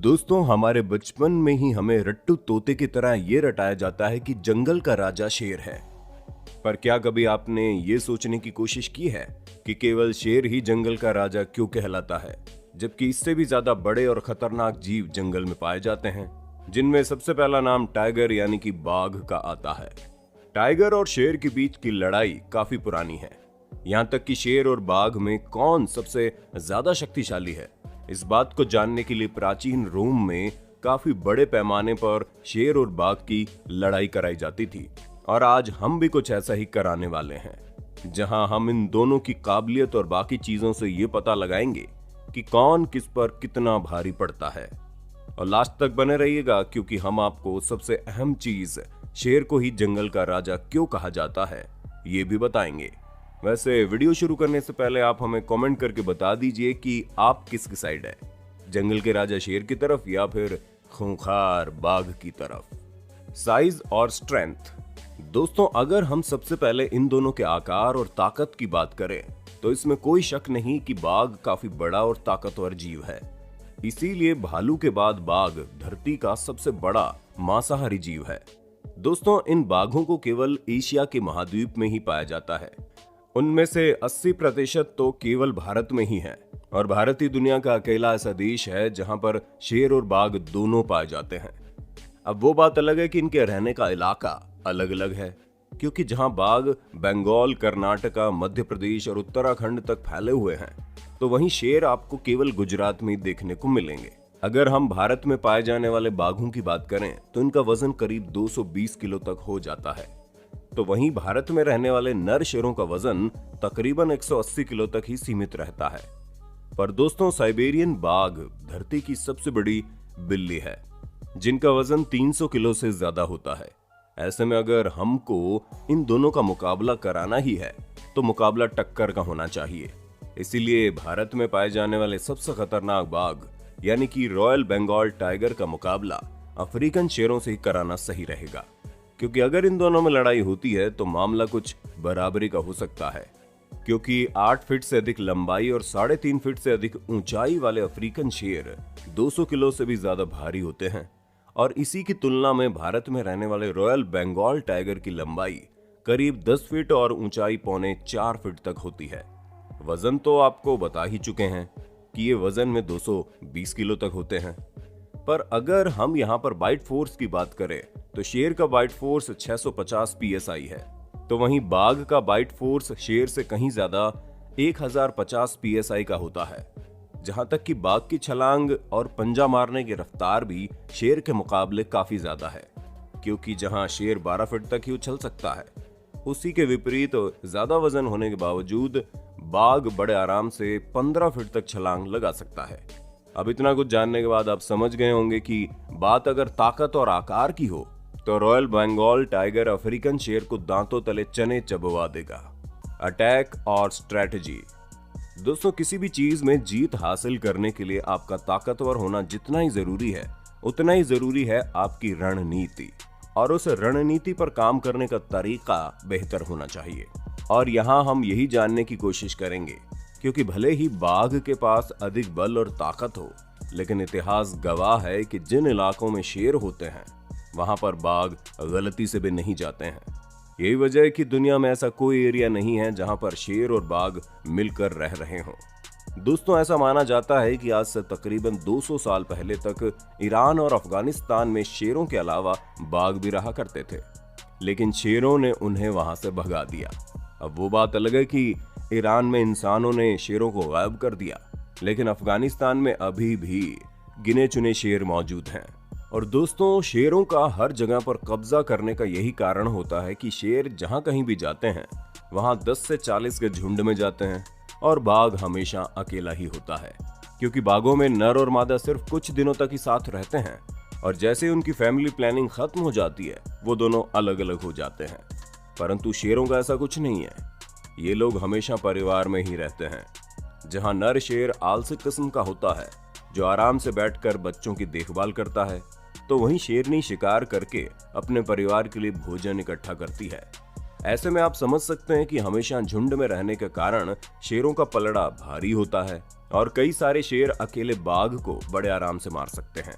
दोस्तों, हमारे बचपन में ही हमें रट्टू तोते की तरह ये रटाया जाता है कि जंगल का राजा शेर है। पर क्या कभी आपने ये सोचने की कोशिश की है कि केवल शेर ही जंगल का राजा क्यों कहलाता है, जबकि इससे भी ज्यादा बड़े और खतरनाक जीव जंगल में पाए जाते हैं, जिनमें सबसे पहला नाम टाइगर यानी कि बाघ का आता है। टाइगर और शेर के बीच की लड़ाई काफी पुरानी है। यहाँ तक कि शेर और बाघ में कौन सबसे ज्यादा शक्तिशाली है, इस बात को जानने के लिए प्राचीन रोम में काफी बड़े पैमाने पर शेर और बाघ की लड़ाई कराई जाती थी। और आज हम भी कुछ ऐसा ही कराने वाले हैं, जहां हम इन दोनों की काबिलियत और बाकी चीजों से ये पता लगाएंगे कि कौन किस पर कितना भारी पड़ता है। और लास्ट तक बने रहिएगा, क्योंकि हम आपको सबसे अहम चीज, शेर को ही जंगल का राजा क्यों कहा जाता है, ये भी बताएंगे। वैसे वीडियो शुरू करने से पहले आप हमें कमेंट करके बता दीजिए कि आप किसकी साइड है, जंगल के राजा शेर की तरफ या फिर खूंखार बाघ की तरफ। साइज और स्ट्रेंथ। दोस्तों, अगर हम सबसे पहले इन दोनों के आकार और ताकत की बात करें तो इसमें कोई शक नहीं कि बाघ काफी बड़ा और ताकतवर जीव है। इसीलिए भालू के बाद बाघ धरती का सबसे बड़ा मांसाहारी जीव है। दोस्तों, इन बाघों को केवल एशिया के महाद्वीप में ही पाया जाता है। उनमें से 80% तो केवल भारत में ही है, और भारत ही दुनिया का अकेला ऐसा देश है जहां पर शेर और बाघ दोनों पाए जाते हैं। अब वो बात अलग है कि इनके रहने का इलाका अलग अलग है, क्योंकि जहां बाघ बंगाल, कर्नाटका, मध्य प्रदेश और उत्तराखंड तक फैले हुए हैं, तो वहीं शेर आपको केवल गुजरात में ही देखने को मिलेंगे। अगर हम भारत में पाए जाने वाले बाघों की बात करें तो इनका वजन करीब 220 किलो तक हो जाता है। तो वहीं भारत में रहने वाले नर शेरों का वजन तकरीबन 180 किलो तक ही सीमित रहता है। पर दोस्तों, साइबेरियन बाघ धरती की सबसे बड़ी बिल्ली है, जिनका वजन 300 किलो से ज्यादा होता है। ऐसे में अगर हमको इन दोनों का मुकाबला कराना ही है तो मुकाबला टक्कर का होना चाहिए। इसीलिए भारत में पाए जाने वाले सबसे खतरनाक बाघ यानी कि रॉयल बंगाल टाइगर का मुकाबला अफ्रीकन शेरों से ही कराना सही रहेगा, क्योंकि अगर इन दोनों में लड़ाई होती है तो मामला कुछ बराबरी का हो सकता है। क्योंकि 8 फीट से अधिक लंबाई और 3.5 फीट से अधिक ऊंचाई वाले अफ्रीकन शेर 200 किलो से भी ज्यादा भारी होते हैं, और इसी की तुलना में भारत में रहने वाले रॉयल बंगाल टाइगर की लंबाई करीब 10 फीट और ऊंचाई 4.25 फीट तक होती है। वजन तो आपको बता ही चुके हैं कि ये वजन में 220 किलो तक होते हैं। पर अगर हम यहाँ पर बाइट फोर्स की बात करें तो शेर का बाइट फोर्स 650 psi है, तो वहीं बाघ का बाइट फोर्स शेर से कहीं ज्यादा 1050 psi का होता है। जहां तक कि बाघ की छलांग और पंजा मारने की रफ्तार भी शेर के मुकाबले काफी ज्यादा है, क्योंकि जहां शेर 12 फीट तक ही उछल सकता है, उसी के विपरीत ज्यादा वजन होने के बावजूद बाघ बड़े आराम से 15 फीट तक छलांग लगा सकता है। अब इतना कुछ जानने के बाद आप समझ गए होंगे कि बात अगर ताकत और आकार की हो तो रॉयल बंगाल टाइगर अफ्रीकन शेर को दांतों तले चने चबवा देगा। अटैक और स्ट्रेटजी। दोस्तों, किसी भी चीज में जीत हासिल करने के लिए आपका ताकतवर होना जितना ही जरूरी है, उतना ही जरूरी है आपकी रणनीति, और उस रणनीति पर काम करने का तरीका बेहतर होना चाहिए। और यहाँ हम यही जानने की कोशिश करेंगे, क्योंकि भले ही बाघ के पास अधिक बल और ताकत हो, लेकिन इतिहास गवाह है कि जिन इलाकों में शेर होते हैं वहां पर बाघ गलती से भी नहीं जाते हैं। यही वजह है कि दुनिया में ऐसा कोई एरिया नहीं है जहां पर शेर और बाघ मिलकर रह रहे हों। दोस्तों, ऐसा माना जाता है कि आज से तकरीबन 200 साल पहले तक ईरान और अफगानिस्तान में शेरों के अलावा बाघ भी रहा करते थे, लेकिन शेरों ने उन्हें वहां से भगा दिया। अब वो बात अलग है कि ईरान में इंसानों ने शेरों को गायब कर दिया, लेकिन अफगानिस्तान में अभी भी गिने चुने शेर मौजूद हैं। और दोस्तों, शेरों का हर जगह पर कब्जा करने का यही कारण होता है कि शेर जहां कहीं भी जाते हैं वहां 10 से 40 के झुंड में जाते हैं, और बाघ हमेशा अकेला ही होता है, क्योंकि बाघों में नर और मादा सिर्फ कुछ दिनों तक ही साथ रहते हैं, और जैसे उनकी फैमिली प्लानिंग खत्म हो जाती है वो दोनों अलग अलग हो जाते हैं। परंतु शेरों का ऐसा कुछ नहीं है, ये लोग हमेशा परिवार में ही रहते हैं। जहां नर शेर आलसी किस्म का होता है, जो आराम से बैठकर बच्चों की देखभाल करता है, तो वहीं शेरनी शिकार करके अपने परिवार के लिए भोजन इकट्ठा करती है। ऐसे में आप समझ सकते हैं कि हमेशा झुंड में रहने के कारण शेरों का पलड़ा भारी होता है, और कई सारे शेर अकेले बाघ को बड़े आराम से मार सकते हैं।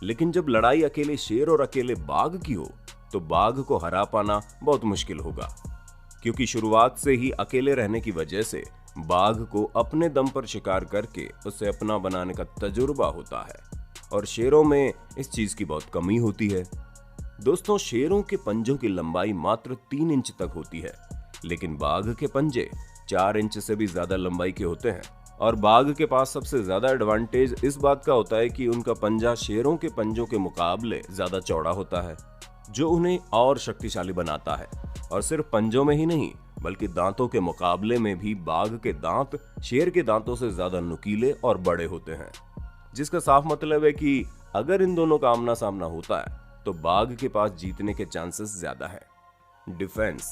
लेकिन जब लड़ाई अकेले शेर और अकेले बाघ की हो तो बाघ को हरा पाना बहुत मुश्किल होगा, क्योंकि शुरुआत से ही अकेले रहने की वजह से बाघ को अपने दम पर शिकार करके उसे अपना बनाने का तजुर्बा होता है और शेरों में इस चीज की बहुत कमी होती है। दोस्तों, शेरों के पंजों की लंबाई मात्र 3 इंच तक होती है, लेकिन बाघ के पंजे 4 इंच से भी ज्यादा लंबाई के होते हैं। और बाघ के पास सबसे ज्यादा एडवांटेज इस बात का होता है कि उनका पंजा शेरों के पंजों के मुकाबले ज्यादा चौड़ा होता है, जो उन्हें और शक्तिशाली बनाता है। और सिर्फ पंजों में ही नहीं, बल्कि दांतों के मुकाबले में भी बाघ के दांत शेर के दांतों से ज्यादा नुकीले और बड़े होते हैं, जिसका साफ मतलब है कि अगर इन दोनों का आमना सामना होता है तो बाघ के पास जीतने के चांसेस ज्यादा है। डिफेंस।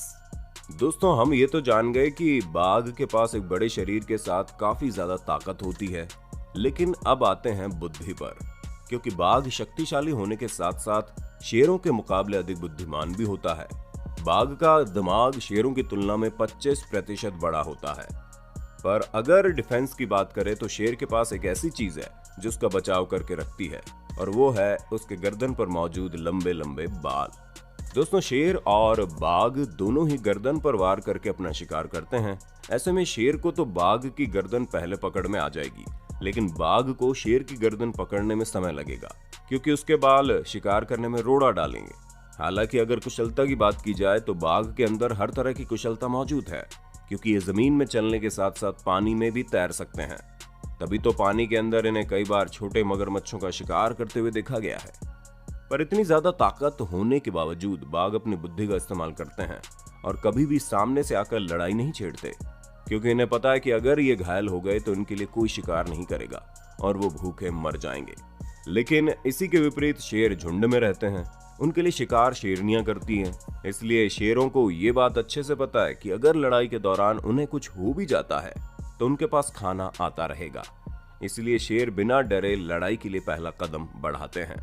दोस्तों, हम ये तो जान गए कि बाघ के पास एक बड़े शरीर के साथ काफी ज्यादा ताकत होती है, लेकिन अब आते हैं बुद्धि पर, क्योंकि बाघ शक्तिशाली होने के साथ साथ शेरों के मुकाबले अधिक बुद्धिमान भी होता है। बाघ का दिमाग शेरों की तुलना में 25% बड़ा होता है। पर अगर डिफेंस की बात करें तो शेर के पास एक ऐसी चीज है जो उसका बचाव करके रखती है, और वो है उसके गर्दन पर मौजूद लंबे लंबे बाल। दोस्तों, शेर और बाघ दोनों ही गर्दन पर वार करके अपना शिकार करते हैं। ऐसे में शेर को तो बाघ की गर्दन पहले पकड़ में आ जाएगी, लेकिन बाघ को शेर की गर्दन पकड़ने में समय लगेगा, क्योंकि उसके बाल शिकार करने में रोड़ा डालेंगे। हालांकि अगर कुशलता की बात की जाए तो बाघ के अंदर हर तरह की कुशलता मौजूद है, क्योंकि ये जमीन में चलने के साथ साथ पानी में भी तैर सकते हैं। तभी तो पानी के अंदर इन्हें कई बार छोटे मगरमच्छों का शिकार करते हुए देखा गया है। पर इतनी ज्यादा ताकत होने के बावजूद बाघ अपनी बुद्धि का इस्तेमाल करते हैं और कभी भी सामने से आकर लड़ाई नहीं छेड़ते, क्योंकि इन्हें पता है कि अगर ये घायल हो गए तो इनके लिए कोई शिकार नहीं करेगा और वो भूखे मर जाएंगे। लेकिन इसी के विपरीत शेर झुंड में रहते हैं, उनके लिए शिकार शेरनियां करती हैं। इसलिए शेरों को ये बात अच्छे से पता है कि अगर लड़ाई के दौरान उन्हें कुछ हो भी जाता है तो उनके पास खाना आता रहेगा। इसलिए शेर बिना डरे लड़ाई के लिए पहला कदम बढ़ाते हैं।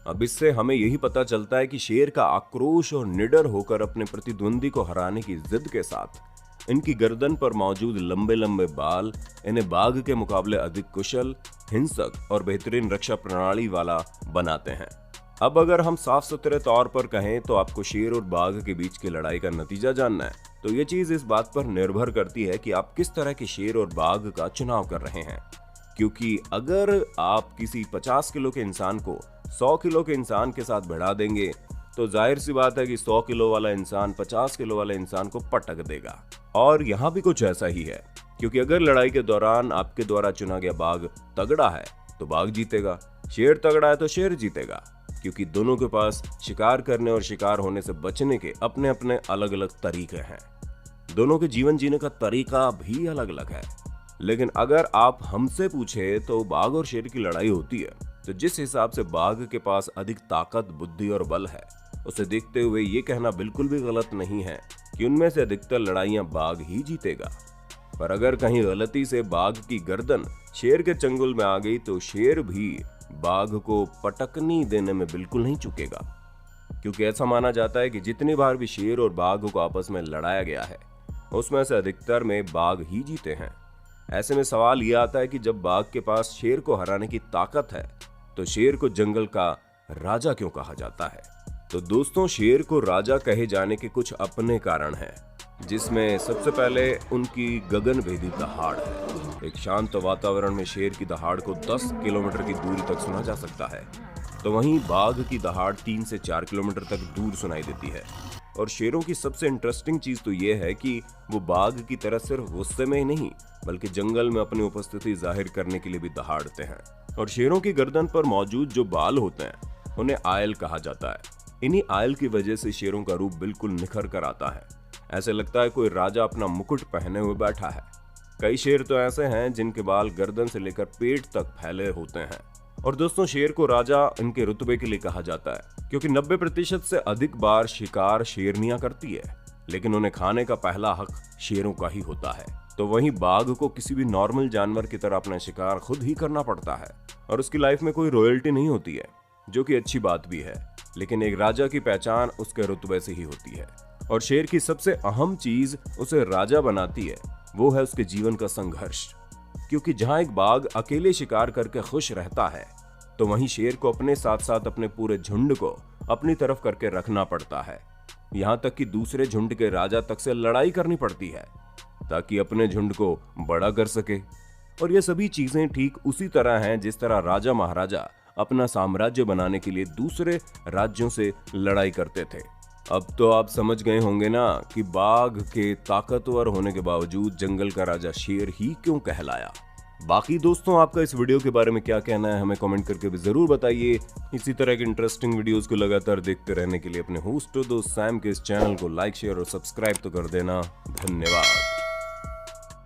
अब इससे हमें यही पता चलता है कि शेर का आक्रोश और निडर होकर अपने प्रतिद्वंदी को हराने की जिद के साथ इनकी गर्दन पर मौजूद लंबे लंबे बाल इन्हें बाघ के मुकाबले अधिक कुशल, हिंसक और बेहतरीन रक्षा प्रणाली वाला बनाते हैं। अब अगर हम साफ सुथरे तौर पर कहें तो आपको शेर और बाघ के बीच की लड़ाई का नतीजा जानना है, तो ये चीज इस बात पर निर्भर करती है कि आप किस तरह के शेर और बाघ का चुनाव कर रहे हैं। क्योंकि अगर आप किसी 50 किलो के इंसान को 100 किलो के इंसान के साथ भिड़ा देंगे तो जाहिर सी बात है कि 100 किलो वाला इंसान 50 किलो वाले इंसान को पटक देगा। और यहाँ भी कुछ ऐसा ही है, क्योंकि अगर लड़ाई के दौरान आपके द्वारा चुना गया बाघ तगड़ा है तो बाघ जीतेगा, शेर तगड़ा है तो शेर जीतेगा, क्योंकि दोनों के पास शिकार करने और शिकार होने से बचने के अपने अपने अलग अलग तरीके हैं। दोनों के जीवन जीने का तरीका भी अलग अलग है। लेकिन अगर आप हमसे पूछे तो बाघ और शेर की लड़ाई होती है, तो जिस हिसाब से बाघ के पास अधिक ताकत, बुद्धि और बल है, उसे देखते हुए ये कहना बिल्कुल भी गलत नहीं है कि उनमें से अधिकतर लड़ाइयां बाघ ही जीतेगा। पर अगर कहीं गलती से बाघ की गर्दन शेर के चंगुल में आ गई तो शेर भी बाघ को पटकनी देने में बिल्कुल नहीं चूकेगा, क्योंकि ऐसा माना जाता है कि जितनी बार भी शेर और बाघ को आपस में लड़ाया गया है उसमें से अधिकतर में बाघ ही जीते हैं। ऐसे में सवाल यह आता है कि जब बाघ के पास शेर को हराने की ताकत है तो शेर को जंगल का राजा क्यों कहा जाता है? तो दोस्तों, शेर को राजा कहे जाने के कुछ अपने कारण हैं, जिसमें सबसे पहले उनकी गगनभेदी दहाड़ है। एक शांत वातावरण में शेर की दहाड़ को 10 किलोमीटर की दूरी तक सुना जा सकता है, तो वहीं बाघ की दहाड़ 3 से 4 किलोमीटर तक दूर सुनाई देती है। और शेरों की सबसे इंटरेस्टिंग चीज तो यह है कि वो बाघ की तरह सिर्फ गुस्से में ही नहीं, बल्कि जंगल में अपनी उपस्थिति जाहिर करने के लिए भी दहाड़ते हैं। और शेरों की गर्दन पर मौजूद जो बाल होते हैं उन्हें आयल कहा जाता है। इन्हीं आयल की वजह से शेरों का रूप बिल्कुल निखर कर आता है। ऐसे लगता है कोई राजा अपना मुकुट पहने हुए बैठा है। कई शेर तो ऐसे हैं जिनके बाल गर्दन से लेकर पेट तक फैले होते हैं। और दोस्तों, शेर को राजा इनके रुतबे के लिए कहा जाता है, क्योंकि 90% से अधिक बार शिकार शेरनियां करती है, लेकिन उन्हें खाने का पहला हक शेरों का ही होता है। तो वहीं बाघ को किसी भी नॉर्मल जानवर की तरह अपना शिकार खुद ही करना पड़ता है, और उसकी लाइफ में कोई रॉयल्टी नहीं होती है, जो कि अच्छी बात भी है। लेकिन एक राजा की पहचान उसके रुतबे से ही होती है। और शेर की सबसे अहम चीज उसे राजा बनाती है, वो है उसके जीवन का संघर्ष। क्योंकि जहां एक बाघ अकेले शिकार करके खुश रहता है, तो वहीं शेर को अपने साथ साथ अपने पूरे झुंड को अपनी तरफ करके रखना पड़ता है। यहां तक कि दूसरे झुंड के राजा तक से लड़ाई करनी पड़ती है ताकि अपने झुंड को बड़ा कर सके। और ये सभी चीजें ठीक उसी तरह हैं जिस तरह राजा महाराजा अपना साम्राज्य बनाने के लिए दूसरे राज्यों से लड़ाई करते थे। अब तो आप समझ गए होंगे ना कि बाघ के ताकतवर होने के बावजूद जंगल का राजा शेर ही क्यों कहलाया। बाकी दोस्तों, आपका इस वीडियो के बारे में क्या कहना है हमें कमेंट करके भी जरूर बताइए। इसी तरह के इंटरेस्टिंग वीडियोस को लगातार देखते रहने के लिए अपने होस्ट दोस्त सैम के इस चैनल को लाइक, शेयर और सब्सक्राइब तो कर देना। धन्यवाद।